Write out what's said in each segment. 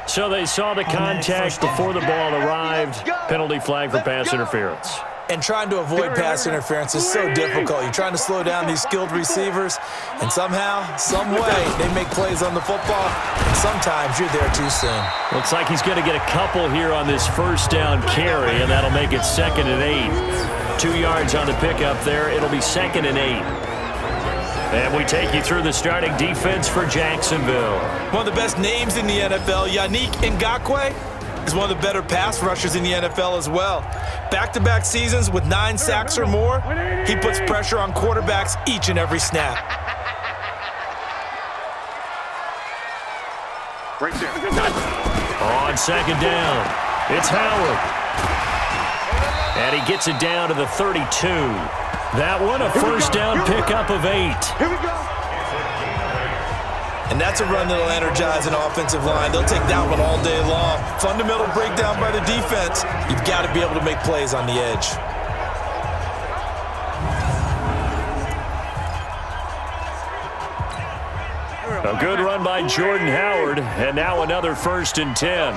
So they saw the contact before the ball arrived. Penalty flag for pass interference. And trying to avoid pass interference is so difficult. You're trying to slow down these skilled receivers, and somehow, some way, they make plays on the football, and sometimes you're there too soon. Looks like he's going to get a couple here on this first down carry, and that'll make it 2nd and 8. 2 yards on the pickup there. It'll be 2nd and 8. And we take you through the starting defense for Jacksonville. One of the best names in the NFL, Yannick Ngakoue, is one of the better pass rushers in the NFL as well. Back-to-back seasons with 9 sacks or more, he puts pressure on quarterbacks each and every snap. Right there. On 2nd down, it's Howard. And he gets it down to the 32. That one, a first down pickup of 8. Here we go. And that's a run that'll energize an offensive line. They'll take that one all day long. Fundamental breakdown by the defense. You've got to be able to make plays on the edge. A good run by Jordan Howard, and now another 1st and 10.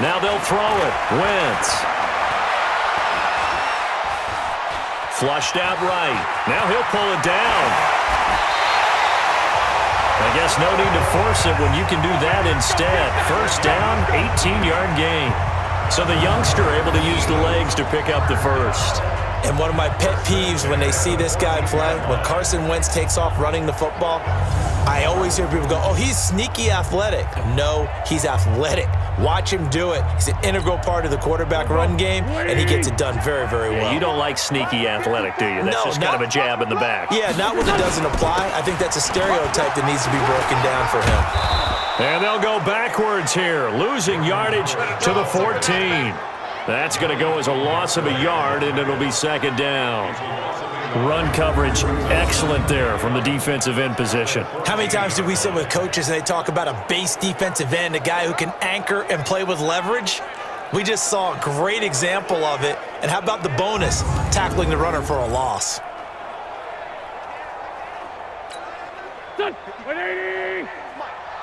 Now they'll throw it. Wentz. Flushed out right. Now he'll pull it down. I guess no need to force it when you can do that instead. First down, 18-yard gain. So the youngster able to use the legs to pick up the first. And one of my pet peeves when they see this guy play, when Carson Wentz takes off running the football, I always hear people go, oh, he's sneaky athletic. No, he's athletic. Watch him do it. He's an integral part of the quarterback run game, and he gets it done very, very well. Yeah, you don't like sneaky athletic, do you? That's just kind of a jab in the back. Yeah, not when it doesn't apply. I think that's a stereotype that needs to be broken down for him. And they'll go backwards here, losing yardage to the 14. That's going to go as a loss of a yard, and it'll be 2nd down. Run coverage, excellent there from the defensive end position. How many times do we sit with coaches and they talk about a base defensive end, a guy who can anchor and play with leverage? We just saw a great example of it. And how about the bonus, tackling the runner for a loss? Done. 180.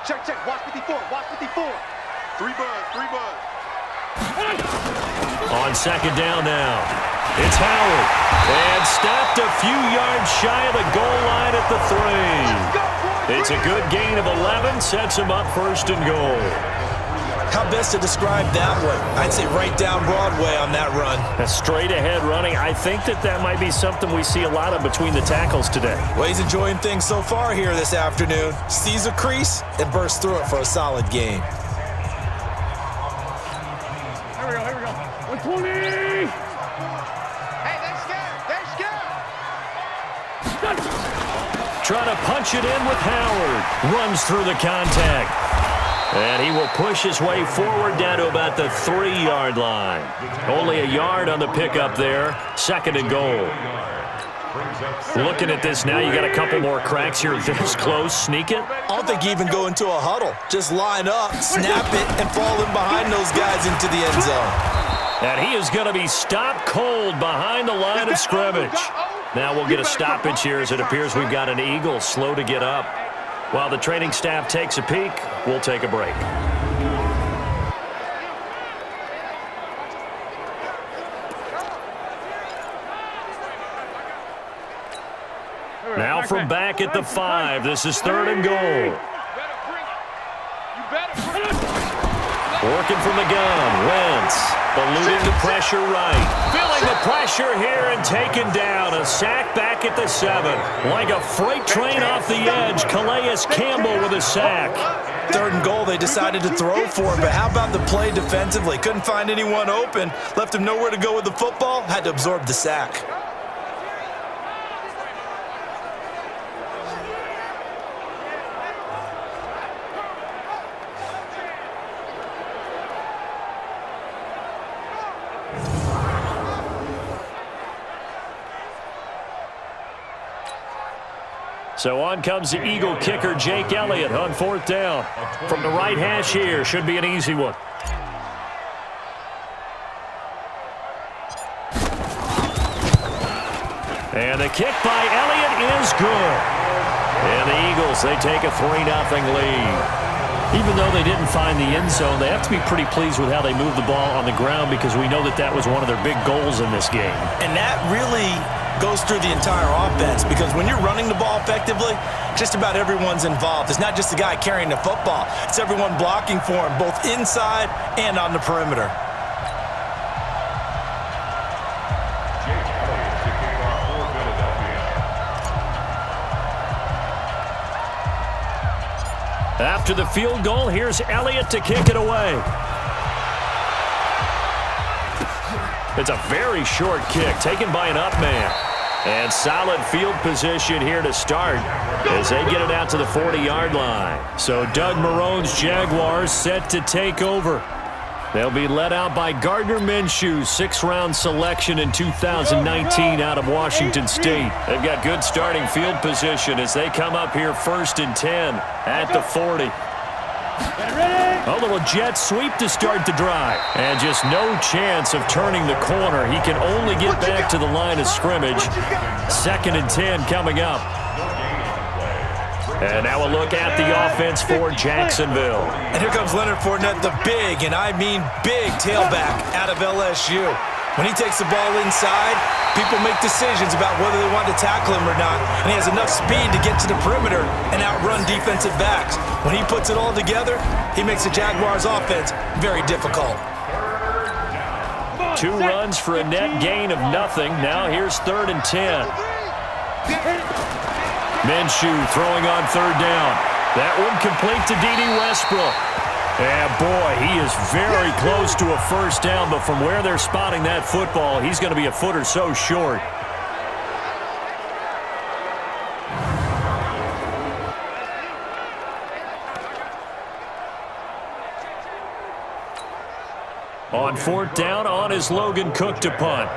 Check, check. Watch 54. Watch 54. 3 buds. On 2nd down now, it's Howard. And stopped a few yards shy of the goal line at the 3. It's a good gain of 11, sets him up 1st and goal. How best to describe that one? I'd say right down Broadway on that run. A straight ahead running. I think that might be something we see a lot of between the tackles today. Well, he's enjoying things so far here this afternoon. Sees a crease and bursts through it for a solid gain. Here we go. 120. Hey, they're scared. Trying to punch it in with Howard. Runs through the contact. And he will push his way forward down to about the 3-yard line. Only a yard on the pickup there. 2nd and goal. Looking at this now, you got a couple more cracks here. This close, sneak it. I don't think you even go into a huddle. Just line up, snap it, and fall in behind those guys into the end zone. And he is going to be stopped cold behind the line of scrimmage. Now we'll get a stoppage here as it appears we've got an Eagle slow to get up. While the training staff takes a peek, we'll take a break. Now from back at the 5, this is 3rd and goal. Working from the gun, Wentz. Eluding the pressure right. Feeling the pressure here and taken down. A sack back at the 7. Like a freight train off the edge. Calais Campbell with a sack. 3rd and goal, they decided to throw for it, but how about the play defensively? Couldn't find anyone open. Left him nowhere to go with the football. Had to absorb the sack. So on comes the Eagle kicker, Jake Elliott, on 4th down. From the right hash here, should be an easy one. And the kick by Elliott is good. And the Eagles, they take a 3-0 lead. Even though they didn't find the end zone, they have to be pretty pleased with how they moved the ball on the ground because we know that that was one of their big goals in this game. And that really goes through the entire offense because when you're running the ball effectively, just about everyone's involved. It's not just the guy carrying the football. It's everyone blocking for him, both inside and on the perimeter. After the field goal, here's Elliott to kick it away. It's a very short kick taken by an up man. And solid field position here to start as they get it out to the 40-yard line. So Doug Marrone's Jaguars set to take over. They'll be led out by Gardner Minshew, 6th-round selection in 2019 out of Washington State. They've got good starting field position as they come up here 1st and 10 at the 40. A little jet sweep to start the drive. And just no chance of turning the corner. He can only get back to the line of scrimmage. 2nd and 10 coming up. And now a look at the offense for Jacksonville. And here comes Leonard Fournette, the big, and I mean big, tailback out of LSU. When he takes the ball inside, people make decisions about whether they want to tackle him or not, and he has enough speed to get to the perimeter and outrun defensive backs. When he puts it all together, he makes the Jaguars' offense very difficult. 2 runs for a net gain of nothing. Now here's 3rd and 10. Minshew throwing on 3rd down. That one complete to D.D. Westbrook. And boy, he is very close to a 1st down, but from where they're spotting that football, he's going to be a foot or so short. On 4th down, on is Logan Cook to punt.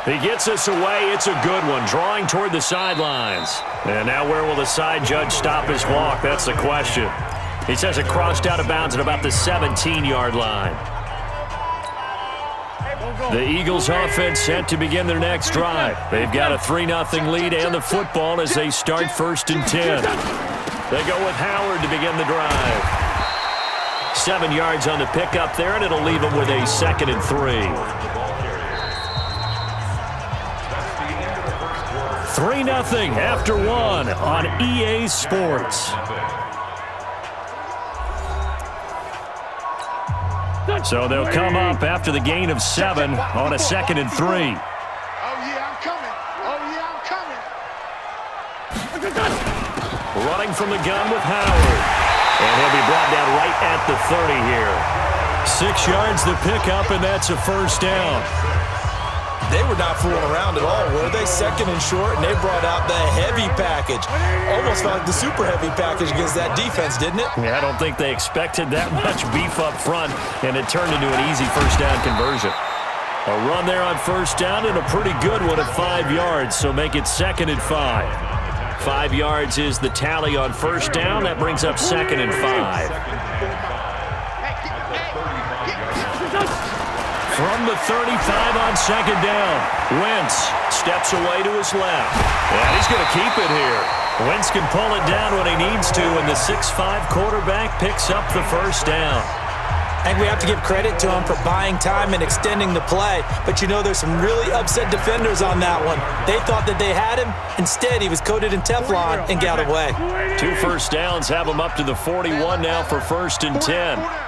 He gets us away. It's a good one, drawing toward the sidelines. And now where will the side judge stop his walk? That's the question. He says it crossed out of bounds at about the 17-yard line. The Eagles offense set to begin their next drive. They've got a 3-0 lead and the football as they start 1st and 10. They go with Howard to begin the drive. 7 yards on the pickup there, and it'll leave them with a 2nd and 3. 3-0 after 1 on EA Sports. So they'll come up after the gain of 7 on a 2nd and 3. Oh, yeah, I'm coming. Oh, yeah, I'm coming. Running from the gun with Howard. And he'll be brought down right at the 30 here. 6 yards the pickup, and that's a 1st down. They were not fooling around at all, were they? 2nd and short, and they brought out the heavy package. Almost felt like the super heavy package against that defense, didn't it? Yeah, I don't think they expected that much beef up front, and it turned into an easy 1st down conversion. A run there on 1st down, and a pretty good one at 5 yards, so make it 2nd and 5. 5 yards is the tally on 1st down. That brings up 2nd and 5. From the 35 on 2nd down, Wentz steps away to his left. And he's going to keep it here. Wentz can pull it down when he needs to, and the 6'5" quarterback picks up the 1st down. I think we have to give credit to him for buying time and extending the play. But, you know, there's some really upset defenders on that one. They thought that they had him. Instead, he was coated in Teflon and got away. 2 1st downs have him up to the 41 now for 1st and 10.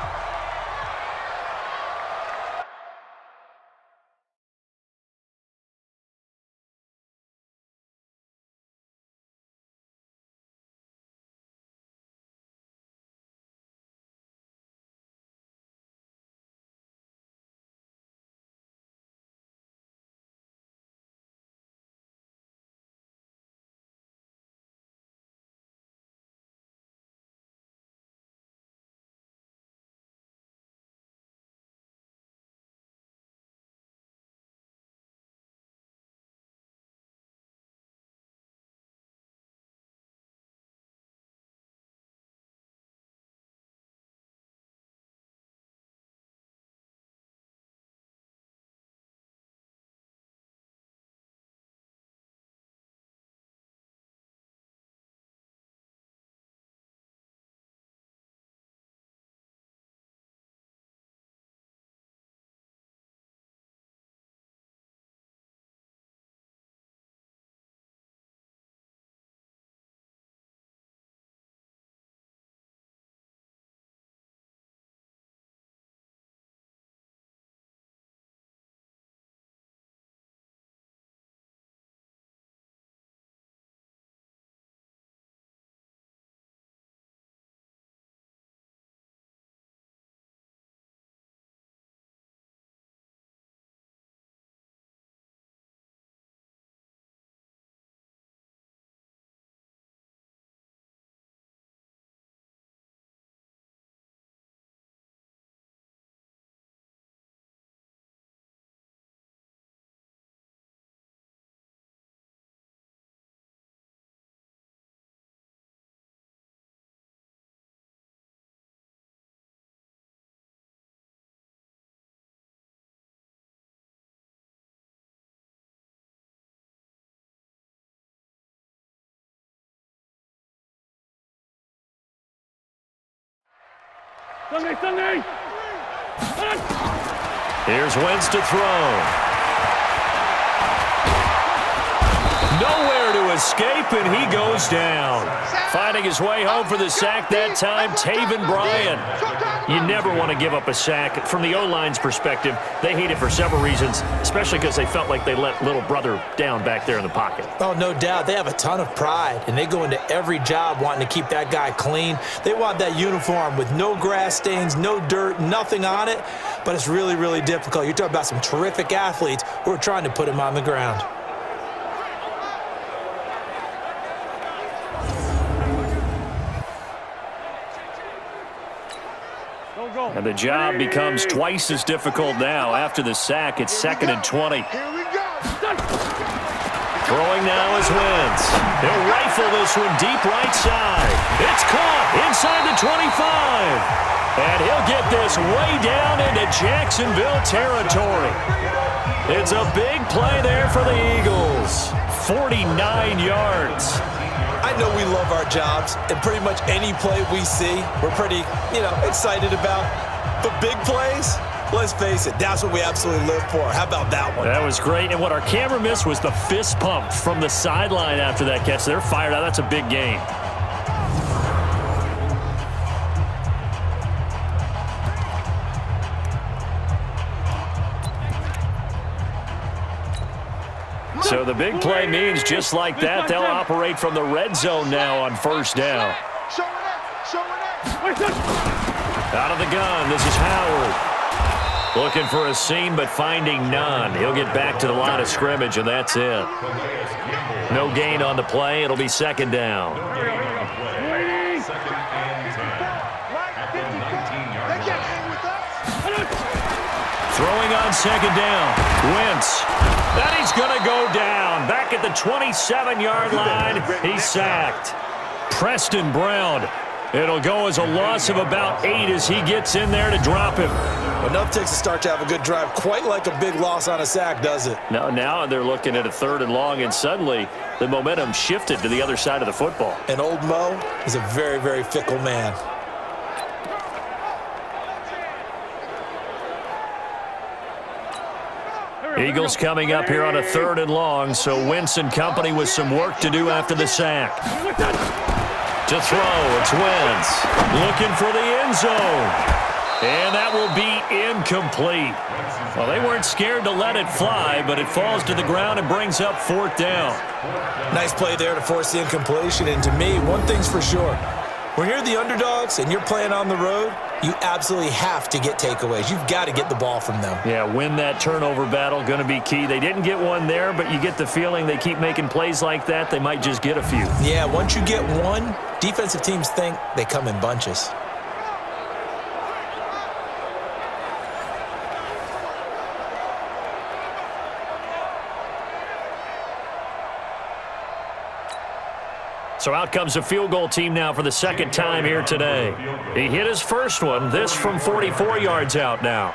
Here's Wentz to throw. Nowhere to escape, and he goes down. Finding his way home for the sack that time, Taven Bryan. You never want to give up a sack. From the O-line's perspective, they hate it for several reasons, especially because they felt like they let little brother down back there in the pocket. Oh, no doubt. They have a ton of pride, and they go into every job wanting to keep that guy clean. They want that uniform with no grass stains, no dirt, nothing on it, but it's really, really difficult. You're talking about some terrific athletes who are trying to put him on the ground. And the job becomes twice as difficult now. After the sack, it's 2nd and 20. Here we go. Throwing now is Wentz. He'll rifle this one deep right side. It's caught inside the 25. And he'll get this way down into Jacksonville territory. It's a big play there for the Eagles. 49 yards. I know we love our jobs, and pretty much any play we see, we're pretty, excited about. But big plays, let's face it, that's what we absolutely live for. How about that one? That was great, and what our camera missed was the fist pump from the sideline after that catch. They're fired out. That's a big gain. So the big play means just like that, they'll operate from the red zone now on first down. Out of the gun, this is Howard. Looking for a seam, but finding none. He'll get back to the line of scrimmage, and that's it. No gain on the play. It'll be 2nd down. Throwing on 2nd down. Wentz. That he's going to go down. Back at the 27-yard line. He's sacked. Preston Brown. It'll go as a loss of about 8 as he gets in there to drop him. Enough takes to start to have a good drive. Quite like a big loss on a sack, does it? Now they're looking at a 3rd and long, and suddenly the momentum shifted to the other side of the football. And old Mo is a very, very fickle man. Eagles coming up here on a 3rd and long, so Wentz and company with some work to do after the sack. To throw, it's Wentz. Looking for the end zone. And that will be incomplete. Well, they weren't scared to let it fly, but it falls to the ground and brings up 4th down. Nice play there to force the incompletion. And to me, one thing's for sure. When you're the underdogs and you're playing on the road, you absolutely have to get takeaways. You've got to get the ball from them. Yeah, win that turnover battle, going to be key. They didn't get one there, but you get the feeling they keep making plays like that, they might just get a few. Yeah, once you get one, defensive teams think they come in bunches. So out comes a field goal team now for the 2nd time here today. He hit his first one, this from 44 yards out now.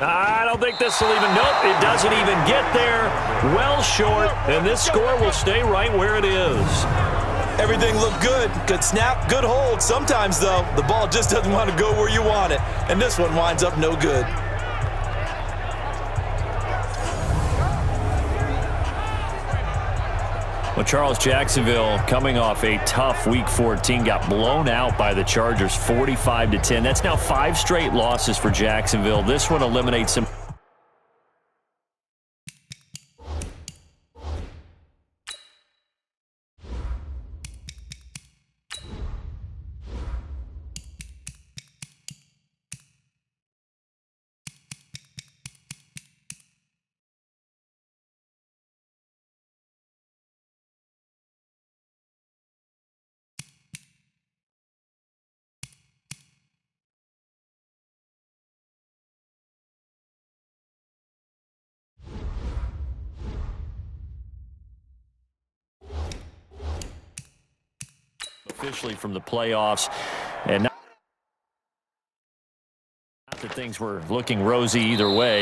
I don't think this will even, nope, it doesn't even get there. Well short, and this score will stay right where it is. Everything looked good. Good snap, good hold. Sometimes, though, the ball just doesn't want to go where you want it. And this one winds up no good. Well, Charles, Jacksonville coming off a tough Week 14, got blown out by the Chargers 45-10. That's now 5 straight losses for Jacksonville. This one eliminates them. Officially from the playoffs, and not that things were looking rosy either way.